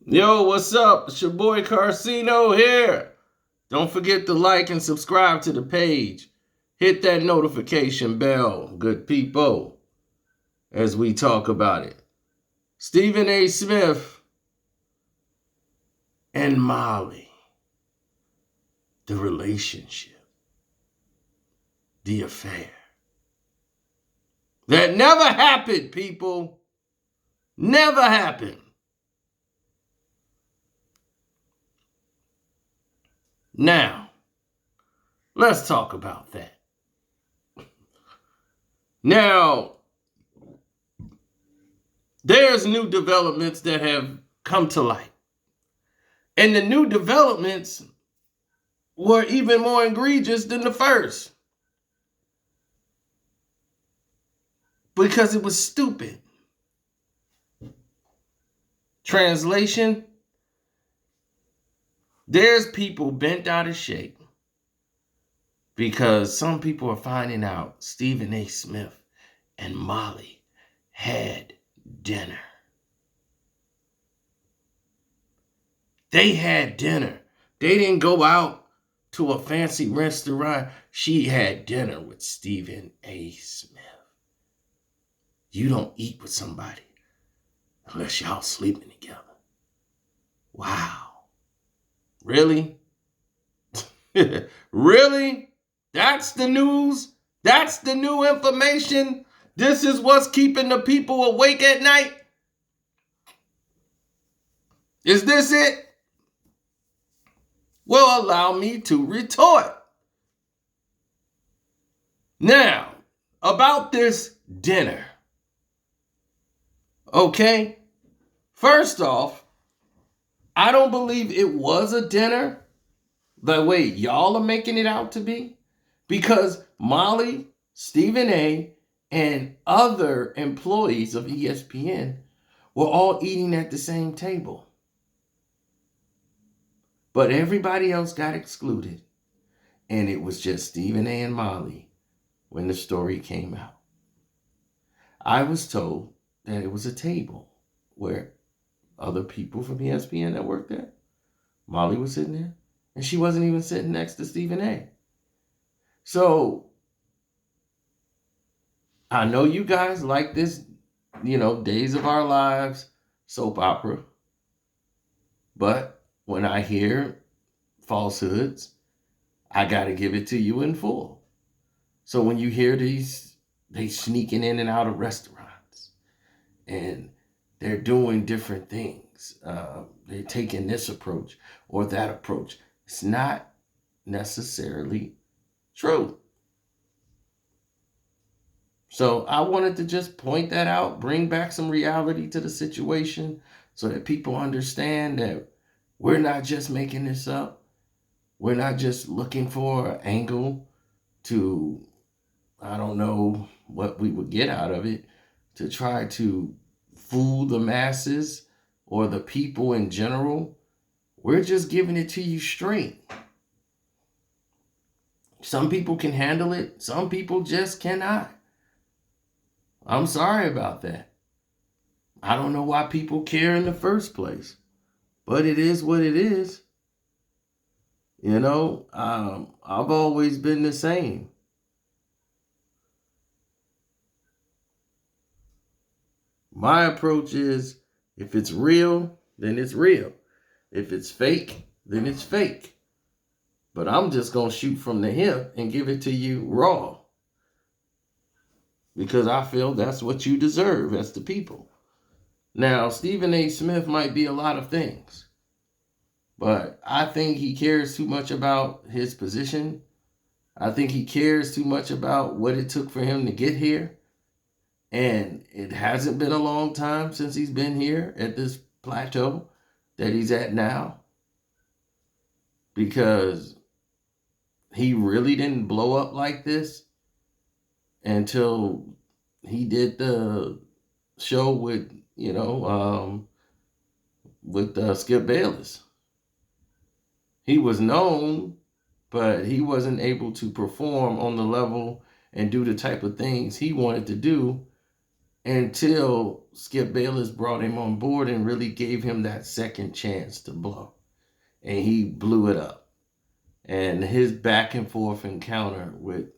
Yo, what's up? It's your boy Carcino here. Don't forget to like and subscribe to the page. Hit that notification bell, good people, as we talk about it. Stephen A. Smith and Molly. The relationship. The affair. That never happened, people. Never happened. Now, let's talk about that. Now, there's new developments that have come to light. And the new developments were even more egregious than the first. Because it was stupid. Translation: there's people bent out of shape because some people are finding out Stephen A. Smith and Molly had dinner. They had dinner. They didn't go out to a fancy restaurant. She had dinner with Stephen A. Smith. You don't eat with somebody unless y'all sleeping together. Wow. Really? Really? That's the news? That's the new information? This is what's keeping the people awake at night? Is this it? Well, allow me to retort. Now, about this dinner. Okay? First off, I don't believe it was a dinner the way y'all are making it out to be, because Molly, Stephen A., and other employees of ESPN were all eating at the same table. But everybody else got excluded, and it was just Stephen A. and Molly when the story came out. I was told that it was a table where other people from ESPN that worked there, Molly was sitting there, and she wasn't even sitting next to Stephen A. So, I know you guys like this, Days of Our Lives soap opera. But when I hear falsehoods, I got to give it to you in full. So when you hear they sneaking in and out of restaurants, and they're doing different things. They're taking this approach or that approach. It's not necessarily true. So I wanted to just point that out, bring back some reality to the situation so that people understand that we're not just making this up. We're not just looking for an angle to, I don't know what we would get out of it, to try to fool the masses or the people in general. We're just giving it to you straight. Some people can handle it. Some people just cannot. I'm sorry about that. I don't know why people care in the first place, but it is what it is. I've always been the same. My approach is, if it's real, then it's real. If it's fake, then it's fake. But I'm just going to shoot from the hip and give it to you raw, because I feel that's what you deserve as the people. Now, Stephen A. Smith might be a lot of things, but I think he cares too much about his position. I think he cares too much about what it took for him to get here. And it hasn't been a long time since he's been here at this plateau that he's at now, because he really didn't blow up like this until he did the show with Skip Bayless. He was known, but he wasn't able to perform on the level and do the type of things he wanted to do until Skip Bayless brought him on board and really gave him that second chance to blow. And he blew it up. And his back and forth encounter with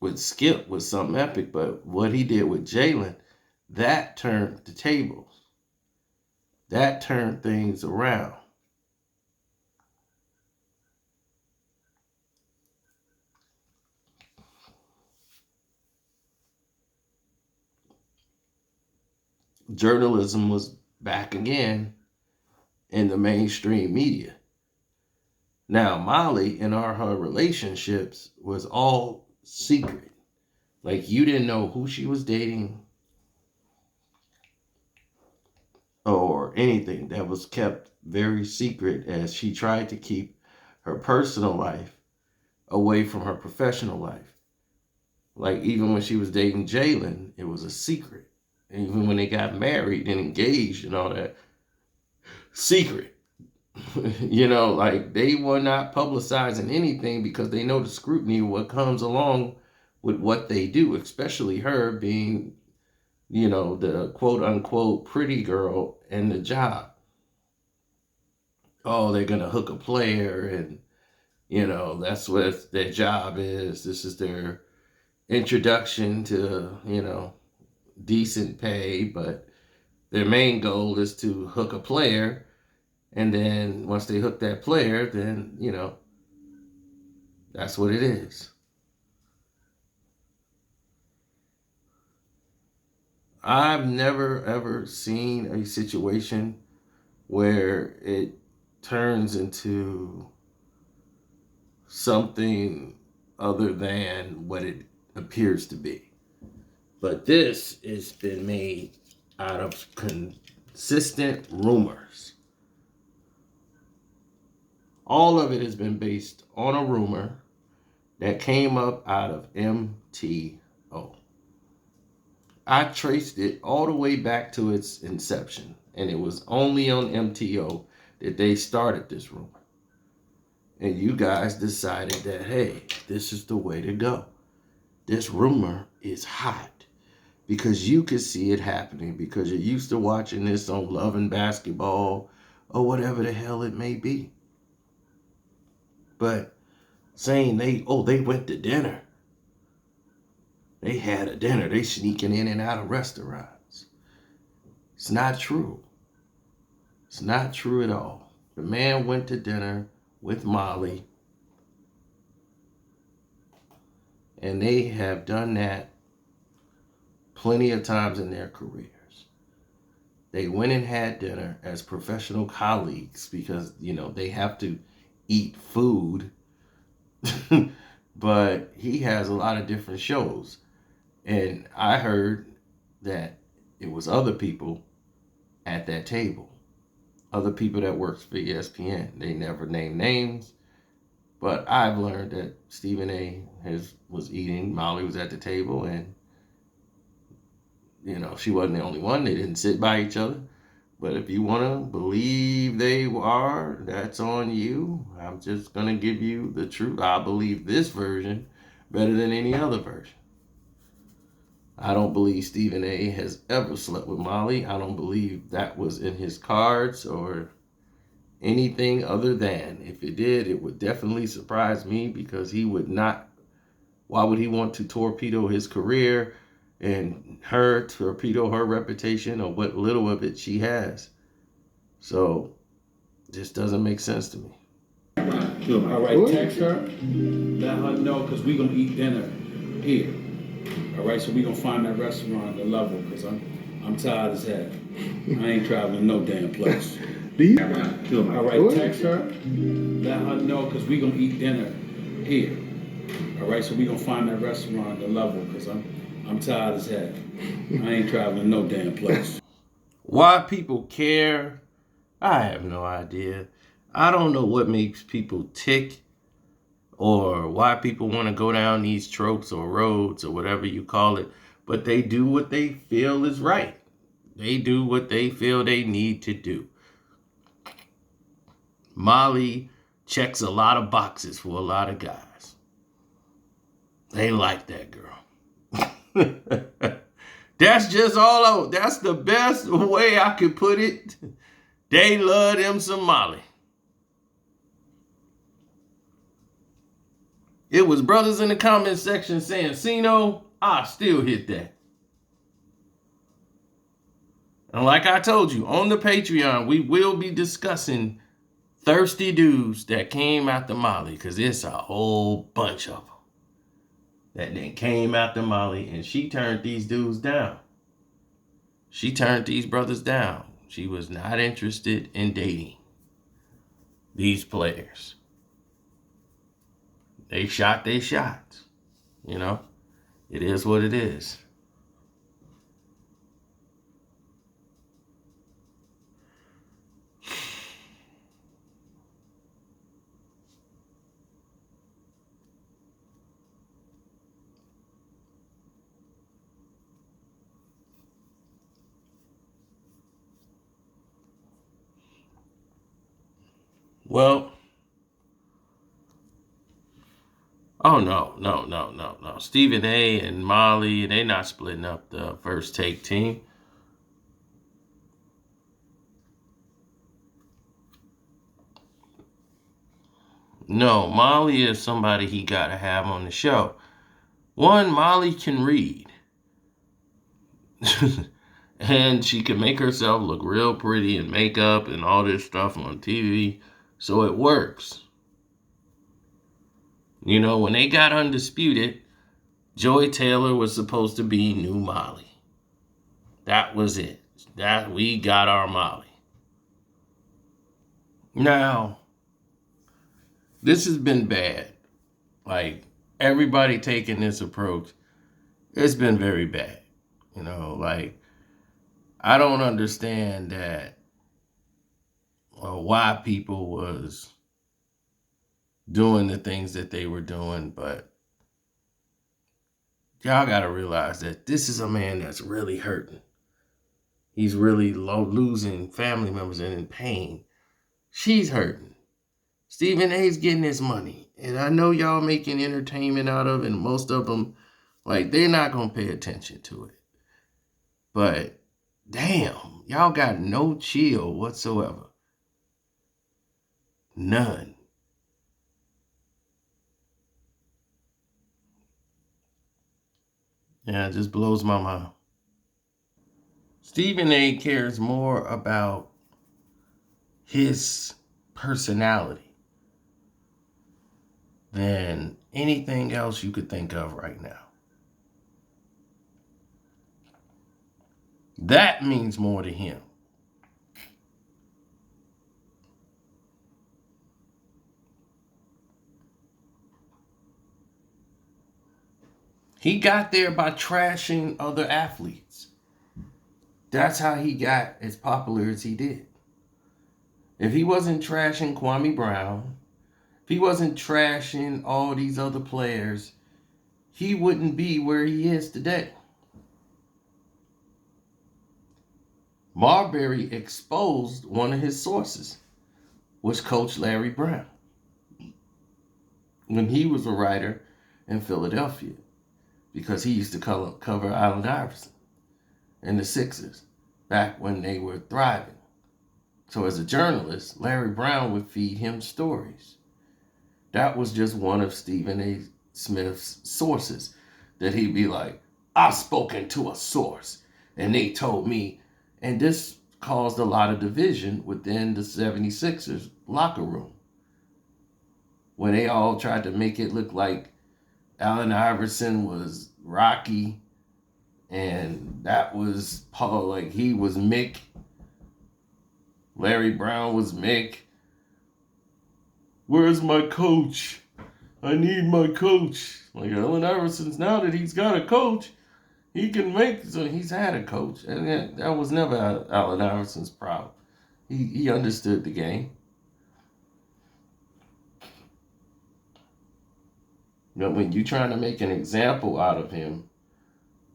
with Skip was something epic, but what he did with Jalen, that turned the tables. That turned things around. Journalism was back again in the mainstream media. Now, Molly in her relationships was all secret. Like, you didn't know who she was dating or anything. That was kept very secret as she tried to keep her personal life away from her professional life. Like, even when she was dating Jalen, it was a secret. And even when they got married and engaged and all that, secret. Like, they were not publicizing anything because they know the scrutiny of what comes along with what they do, especially her being, the quote unquote pretty girl in the job. Oh, they're going to hook a player and, that's what their job is. This is their introduction to, decent pay, but their main goal is to hook a player. And then once they hook that player, then, that's what it is. I've never, ever seen a situation where it turns into something other than what it appears to be. But this has been made out of consistent rumors. All of it has been based on a rumor that came up out of MTO. I traced it all the way back to its inception, and it was only on MTO that they started this rumor. And you guys decided that, hey, this is the way to go. This rumor is hot because you could see it happening because you're used to watching this on Love and Basketball or whatever the hell it may be. But saying they went to dinner. They had a dinner. They sneaking in and out of restaurants. It's not true. It's not true at all. The man went to dinner with Molly, and they have done that plenty of times in their careers. They went and had dinner as professional colleagues because, they have to eat food. But he has a lot of different shows. And I heard that it was other people at that table. Other people that works for ESPN. They never named names. But I've learned that Stephen A. was eating. Molly was at the table. And, she wasn't the only one. They didn't sit by each other. But if you want to believe they are, that's on you. I'm just going to give you the truth. I believe this version better than any other version. I don't believe Stephen A. has ever slept with Molly. I don't believe that was in his cards or anything other than. If it did, it would definitely surprise me because he would not. Why would he want to torpedo his career and torpedo her reputation or what little of it she has? So, this doesn't make sense to me. All right, text her. Let her know because we're going to eat dinner here. All right, so we're going to find that restaurant, the level, because I'm tired as hell. I ain't traveling no damn place. All right, text her. Let her know because we're going to eat dinner here. All right, so we're going to find that restaurant, the level, because I'm tired as hell. I ain't traveling no damn place. Why people care, I have no idea. I don't know what makes people tick or why people want to go down these tropes or roads or whatever you call it, but they do what they feel is right. They do what they feel they need to do. Molly checks a lot of boxes for a lot of guys. They like that girl. That's just that's the best way I could put it. They love them some Molly. It was brothers in the comment section saying, Sino, I still hit that. And like I told you, on the Patreon, we will be discussing thirsty dudes that came after Molly, because it's a whole bunch of them that then came after Molly, and she turned these dudes down. She turned these brothers down. She was not interested in dating these players. They shot their shots. You know, it is what it is. Well, oh no. Stephen A. and Molly, they not splitting up the First Take team. No, Molly is somebody he got to have on the show. One, Molly can read. And she can make herself look real pretty in makeup and all this stuff on TV. So it works. You know, when they got Undisputed, Joy Taylor was supposed to be new Molly. That was it. That we got our Molly. Now, this has been bad. Like, everybody taking this approach, it's been very bad. You know, like, I don't understand that or why people was doing the things that they were doing, but y'all got to realize that this is a man that's really hurting. He's really losing family members and in pain. She's hurting. Stephen A's getting his money. And I know y'all making entertainment out of it, and most of them, like, they're not going to pay attention to it. But, damn, y'all got no chill whatsoever. None. Yeah, it just blows my mind. Stephen A cares more about his personality than anything else you could think of right now. That means more to him. He got there by trashing other athletes. That's how he got as popular as he did. If he wasn't trashing Kwame Brown, if he wasn't trashing all these other players, he wouldn't be where he is today. Marbury exposed one of his sources, was Coach Larry Brown, when he was a writer in Philadelphia, because he used to cover Allen Iverson and the Sixers back when they were thriving. So as a journalist, Larry Brown would feed him stories. That was just one of Stephen A. Smith's sources that he'd be like, I've spoken to a source and they told me. And this caused a lot of division within the 76ers locker room, when they all tried to make it look like Allen Iverson was Rocky and that was Paul, like he was Mick. Larry Brown was Mick. Where's my coach? I need my coach. Like Allen Iverson's, now that he's got a coach, he can make, so he's had a coach. And that was never Allen Iverson's problem. He understood the game. But when you trying to make an example out of him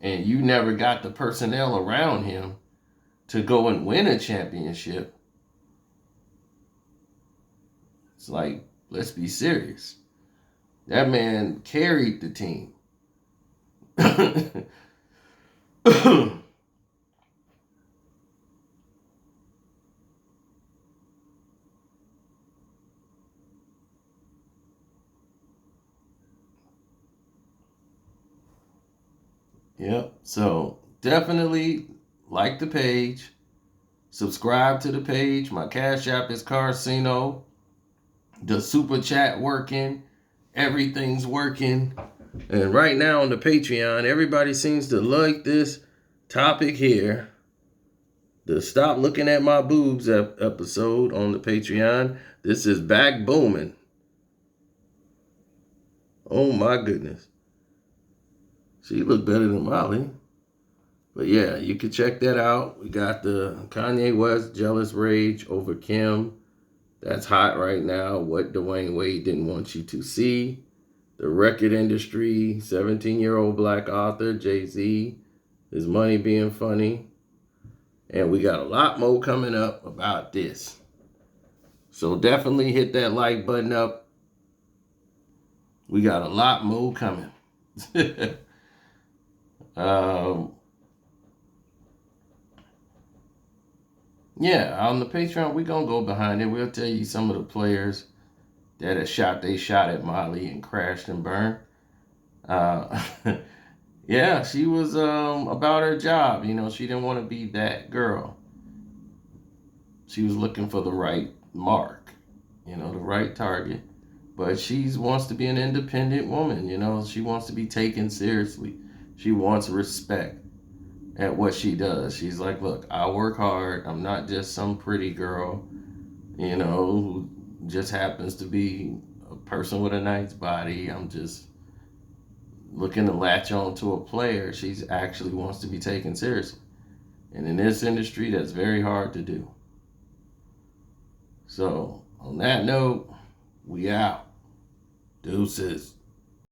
and you never got the personnel around him to go and win a championship, it's like, let's be serious. That man carried the team. Yep. So definitely like the page, subscribe to the page. My Cash App is Carcino. The super chat working, everything's working. And right now on the Patreon, everybody seems to like this topic here. The Stop Looking at My Boobs episode on the Patreon. This is back booming. Oh my goodness. She looked better than Molly. But yeah, you can check that out. We got the Kanye West Jealous Rage over Kim. That's hot right now. What Dwayne Wade didn't want you to see. The record industry, 17-year-old black author, Jay-Z, his money being funny. And we got a lot more coming up about this. So definitely hit that like button up. We got a lot more coming. Yeah, on the Patreon, we're going to go behind it. We'll tell you some of the players that have shot at Molly and crashed and burned. Yeah, she was about her job. You know, she didn't want to be that girl. She was looking for the right mark, you know, the right target. But she wants to be an independent woman, you know. She wants to be taken seriously. She wants respect at what she does. She's like, look, I work hard. I'm not just some pretty girl, you know, who just happens to be a person with a nice body. I'm just looking to latch on to a player. She actually wants to be taken seriously. And in this industry, that's very hard to do. So, on that note, we out. Deuces.